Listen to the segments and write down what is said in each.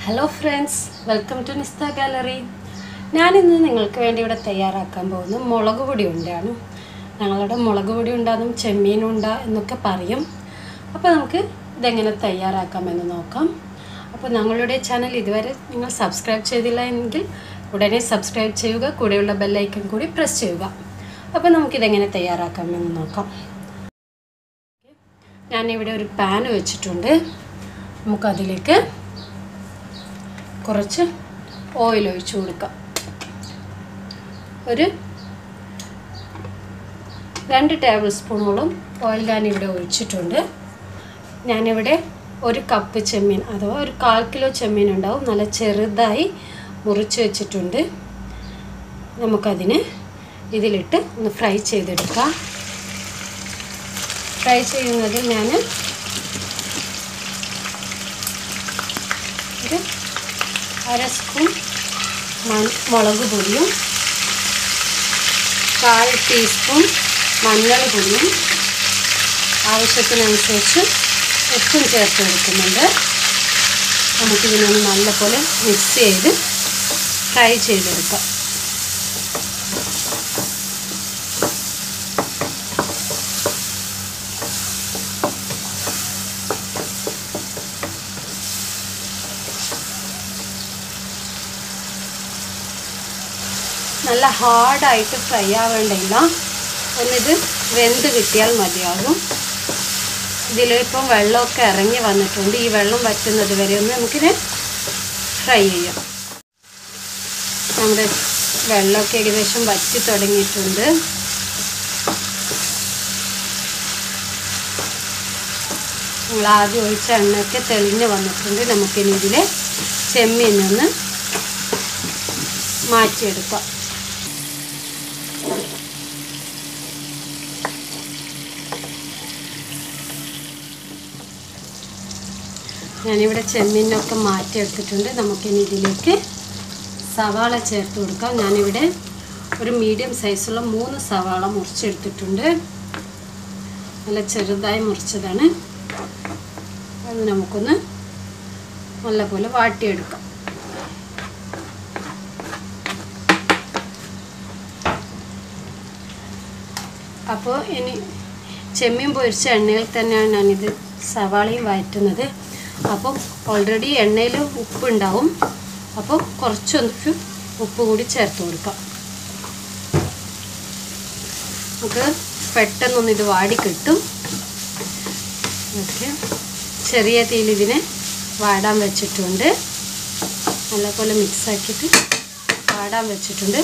Hello friends, welcome to Nistha Gallery. ഞാനിന്ന് നിങ്ങൾക്ക് വേണ്ടി ഇവിടെ തയ്യാറാക്കാൻ പോകുന്നത് മുളക് പൊടി ഉണ്ടയാണ്. ഞങ്ങളുടെ മുളക് പൊടി ഉണ്ടാകും ചെമ്മീൻ ഉണ്ട എന്നൊക്കെ പറയും. അപ്പോൾ നമുക്ക് ഇതെങ്ങനെ തയ്യാറാക്കാമെന്ന് നോക്കാം. അപ്പോൾ ഞങ്ങളുടെ ചാനൽ ഇതുവരെ നിങ്ങൾ സബ്സ്ക്രൈബ് ചെയ്തില്ല എങ്കിൽ ഉടനെ സബ്സ്ക്രൈബ് ചെയ്യുക, കൂടെയുള്ള ബെൽ ഐക്കൺ കൂടി പ്രസ് ചെയ്യുക. അപ്പോൾ നമുക്ക് ഇതെങ്ങനെ തയ്യാറാക്കാമെന്ന് നോക്കാം. ഞാൻ ഇവിടെ ഒരു പാൻ വെച്ചിട്ടുണ്ട്. നമുക്ക് അതിലേക്ക് കുറച്ച് ഓയിൽ ഒഴിച്ചു കൊടുക്കാം. ഒരു 2 ടേബിൾ സ്പൂണോളം ഓയിൽ ഞാനിവിടെ ഒഴിച്ചിട്ടുണ്ട്. ഞാനിവിടെ 1 കപ്പ് ചെമ്മീൻ അഥവാ ഒരു 1/4 കിലോ ചെമ്മീൻ ഉണ്ടാവും, നല്ല ചെറുതായി മുറിച്ച് വെച്ചിട്ടുണ്ട്. നമുക്കതിനെ ഇതിലിട്ട് ഒന്ന് ഫ്രൈ ചെയ്തെടുക്കാം. ഫ്രൈ ചെയ്യുന്നതിൽ ഞാൻ ഒരു 1/2 സ്പൂൺ മുളക് പൊടിയും 1/4 ടീസ്പൂൺ മഞ്ഞൾ പൊടിയും ആവശ്യത്തിനനുസരിച്ച് ഉപ്പും ചേർത്ത് കൊടുക്കുന്നുണ്ട്. നമുക്കിതിനൊന്ന് നല്ലപോലെ മിക്സ് ചെയ്ത് ഫ്രൈ ചെയ്തെടുക്കാം. നല്ല ഹാർഡായിട്ട് ഫ്രൈ ആവേണ്ടതില്ല, ഒന്നിത് വെന്ത് കിട്ടിയാൽ മതിയാകും. ഇതിലിപ്പം വെള്ളമൊക്കെ ഇറങ്ങി വന്നിട്ടുണ്ട്. ഈ വെള്ളം വറ്റുന്നത് വരെ ഒന്ന് നമുക്കിത് ഫ്രൈ ചെയ്യാം. നമ്മുടെ വെള്ളമൊക്കെ ഏകദേശം വറ്റി തുടങ്ങിയിട്ടുണ്ട്. നമ്മൾ ആദ്യം ഒഴിച്ച എണ്ണയൊക്കെ തെളിഞ്ഞ് വന്നിട്ടുണ്ട്. നമുക്കിനി ഇതിലെ ചെമ്മീൻ ഒന്ന് മാറ്റിയെടുക്കാം. ഞാനിവിടെ ചെമ്മീനൊക്കെ മാറ്റിയെടുത്തിട്ടുണ്ട്. നമുക്കിനി ഇതിലേക്ക് സവാള ചേർത്ത് കൊടുക്കാം. ഞാനിവിടെ ഒരു മീഡിയം സൈസുള്ള 3 സവാള മുറിച്ചെടുത്തിട്ടുണ്ട്. നല്ല ചെറുതായി മുറിച്ചതാണ്. അത് നമുക്കൊന്ന് നല്ലപോലെ വാട്ടിയെടുക്കാം. അപ്പോൾ ഇനി ചെമ്മീൻ പൊരിച്ച എണ്ണയിൽ തന്നെയാണ് ഞാനിത് സവാളയും വഴറ്റുന്നത്. അപ്പോൾ ഓൾറെഡി എണ്ണയിൽ ഉപ്പുണ്ടാവും. അപ്പോൾ കുറച്ചൊന്ന് ഉപ്പ് കൂടി ചേർത്ത് കൊടുക്കാം. നമുക്ക് പെട്ടെന്നൊന്ന് ഇത് വാടി കിട്ടും. ഓക്കെ, ചെറിയ തീയിൽ ഇതിനെ വാടാൻ വെച്ചിട്ടുണ്ട്. നല്ലപോലെ മിക്സാക്കിയിട്ട് വാടാൻ വെച്ചിട്ടുണ്ട്.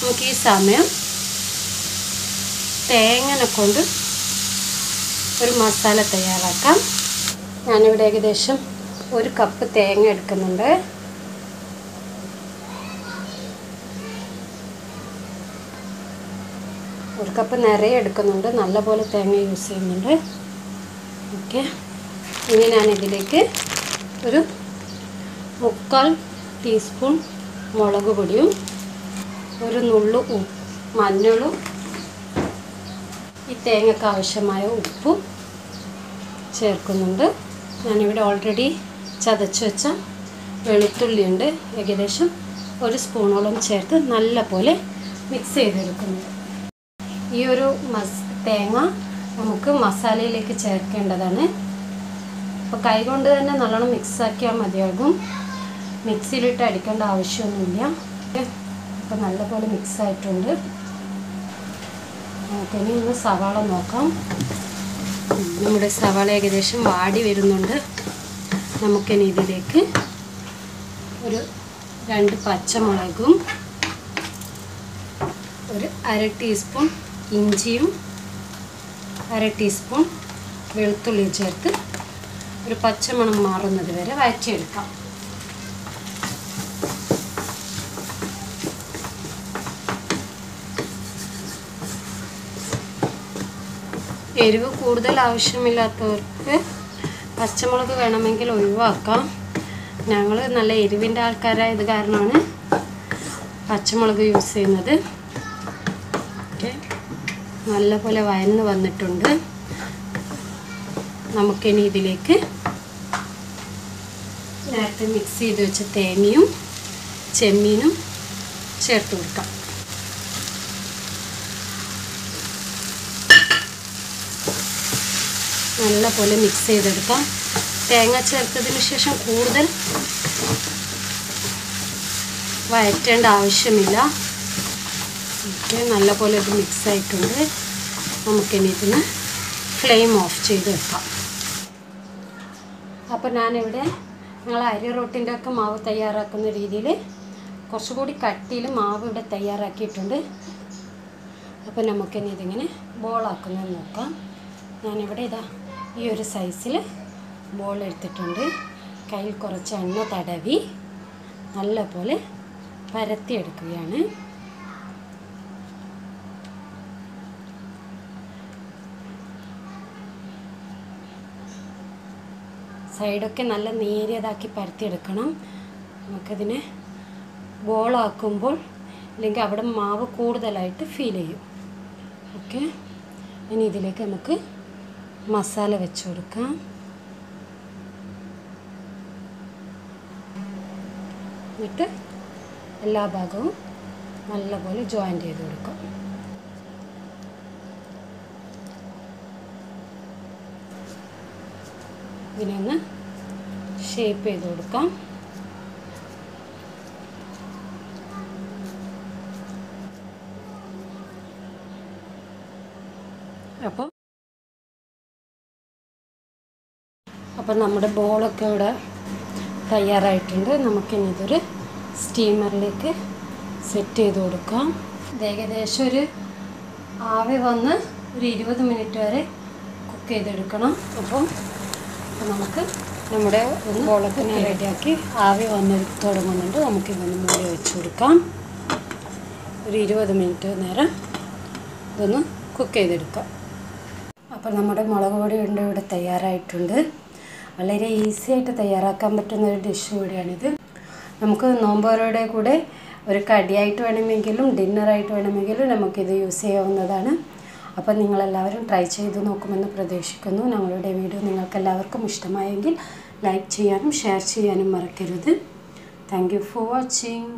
നമുക്ക് ഈ സമയം തേങ്ങനെ കൊണ്ട് ഒരു മസാല തയ്യാറാക്കാം. ഞാനിവിടെ ഏകദേശം 1 കപ്പ് തേങ്ങ എടുക്കുന്നുണ്ട്. ഒരു കപ്പ് നിറയെ എടുക്കുന്നുണ്ട്. നല്ലപോലെ തേങ്ങ യൂസ് ചെയ്യുന്നുണ്ട്. ഓക്കെ, ഇനി ഞാനിതിലേക്ക് ഒരു 3/4 ടീസ്പൂൺ മുളക് പൊടിയും ഒരു നുള്ളു മഞ്ഞളും ഈ തേങ്ങയ്ക്ക് ആവശ്യമായ ഉപ്പും ചേർക്കുന്നുണ്ട്. ഞാനിവിടെ ഓൾറെഡി ചതച്ച് വെച്ച വെളുത്തുള്ളി ഉണ്ട്, ഏകദേശം 1 സ്പൂണോളം ചേർത്ത് നല്ലപോലെ മിക്സ് ചെയ്തെടുക്കുന്നുണ്ട്. ഈ ഒരു തേങ്ങ നമുക്ക് മസാലയിലേക്ക് ചേർക്കേണ്ടതാണ്. അപ്പോൾ കൈകൊണ്ട് തന്നെ നല്ലോണം മിക്സാക്കിയാൽ മതിയാകും. മിക്സിയിലിട്ട് അടിക്കേണ്ട ആവശ്യമൊന്നുമില്ല. അപ്പോൾ നല്ലപോലെ മിക്സായിട്ടുണ്ട്. നമുക്കിനി ഒന്ന് സവാള നോക്കാം. നമ്മുടെ സവാള ഏകദേശം വാടി വരുന്നുണ്ട്. നമുക്കിനി ഇതിലേക്ക് ഒരു 2 പച്ചമുളകും ഒരു 1/2 ടീസ്പൂൺ ഇഞ്ചിയും 1/2 ടീസ്പൂൺ വെളുത്തുള്ളിയും ചേർത്ത് ഒരു പച്ചമണം മാറുന്നത് വരെ വഴറ്റിയെടുക്കാം. എരിവ് കൂടുതൽ ആവശ്യമില്ലാത്തവർക്ക് പച്ചമുളക് വേണമെങ്കിൽ ഒഴിവാക്കാം. ഞങ്ങൾ നല്ല എരിവിൻ്റെ ആൾക്കാരായത് കാരണമാണ് പച്ചമുളക് യൂസ് ചെയ്യുന്നത്. ഓക്കെ, നല്ലപോലെ വഴന്ന് വന്നിട്ടുണ്ട്. നമുക്കിനി ഇതിലേക്ക് നേരത്തെ മിക്സ് ചെയ്ത് വെച്ച തേങ്ങയും ചെമ്മീനും ചേർത്ത് കൊടുക്കാം. നല്ലപോലെ മിക്സ് ചെയ്തെടുക്കാം. തേങ്ങ ചേർത്തതിന് ശേഷം കൂടുതൽ വഴറ്റേണ്ട ആവശ്യമില്ല. ഓക്കെ, നല്ലപോലെ ഇത് മിക്സ് ആയിട്ടുണ്ട്. നമുക്കിനി ഇതിന് ഫ്ലെയിം ഓഫ് ചെയ്ത് വെക്കാം. അപ്പോൾ ഞാനിവിടെ ഞങ്ങൾ അരി റൊട്ടിൻ്റെ ഒക്കെ മാവ് തയ്യാറാക്കുന്ന രീതിയിൽ കുറച്ചുകൂടി കട്ടിയിൽ മാവ് ഇവിടെ തയ്യാറാക്കിയിട്ടുണ്ട്. അപ്പോൾ നമുക്കിനി ഇതിങ്ങനെ ബോളാക്കുന്നത് നോക്കാം. ഞാനിവിടെ ഇതാ ഈ ഒരു സൈസിൽ ബോൾ എടുത്തിട്ടുണ്ട്. കയ്യിൽ കുറച്ച് എണ്ണ തടവി നല്ലപോലെ പരത്തിയെടുക്കുകയാണ്. സൈഡൊക്കെ നല്ല നേരിയതാക്കി പരത്തിയെടുക്കണം. നമുക്കതിനെ ബോളാക്കുമ്പോൾ അല്ലെങ്കിൽ അവിടെ മാവ് കൂടുതലായിട്ട് ഫീൽ ചെയ്യും. ഓക്കെ, ഇനി ഇതിലേക്ക് നമുക്ക് മസാല വെച്ച് കൊടുക്കാം. എന്നിട്ട് എല്ലാ ഭാഗവും നല്ലപോലെ ജോയിൻ്റ് ചെയ്ത് കൊടുക്കാം. ഇതിനെ ഒന്ന് ഷേപ്പ് ചെയ്ത് കൊടുക്കാം. അപ്പോൾ നമ്മുടെ ബോളൊക്കെ ഇവിടെ തയ്യാറായിട്ടുണ്ട്. നമുക്കിനി ഇതൊരു സ്റ്റീമറിലേക്ക് സെറ്റ് ചെയ്ത് കൊടുക്കാം. ഇത് ഏകദേശം ഒരു ആവി വന്ന് ഒരു 20 മിനിറ്റ് വരെ കുക്ക് ചെയ്തെടുക്കണം. അപ്പോൾ നമുക്ക് നമ്മുടെ ബോളൊക്കെ റെഡിയാക്കി ആവി വന്ന് തുടങ്ങുന്നുണ്ട്. നമുക്കിതൊന്ന് മൂടി വെച്ച് കൊടുക്കാം. ഒരു 20 മിനിറ്റ് നേരം ഇതൊന്ന് കുക്ക് ചെയ്തെടുക്കാം. അപ്പോൾ നമ്മുടെ മുളക് പൊടി ഉണ്ട് ഇവിടെ തയ്യാറായിട്ടുണ്ട്. വളരെ ഈസി ആയിട്ട് തയ്യാറാക്കാൻ പറ്റുന്ന ഒരു ഡിഷ് കൂടിയാണിത്. നമുക്ക് നോമ്പുകാരുടെ കൂടെ ഒരു കടിയായിട്ട് വേണമെങ്കിലും ഡിന്നറായിട്ട് വേണമെങ്കിലും നമുക്കിത് യൂസ് ചെയ്യാവുന്നതാണ്. അപ്പോൾ നിങ്ങളെല്ലാവരും ട്രൈ ചെയ്ത് നോക്കുമെന്ന് പ്രതീക്ഷിക്കുന്നു. ഞങ്ങളുടെ വീഡിയോ നിങ്ങൾക്കെല്ലാവർക്കും ഇഷ്ടമായെങ്കിൽ ലൈക്ക് ചെയ്യാനും ഷെയർ ചെയ്യാനും മറക്കരുത്. Thank you for watching.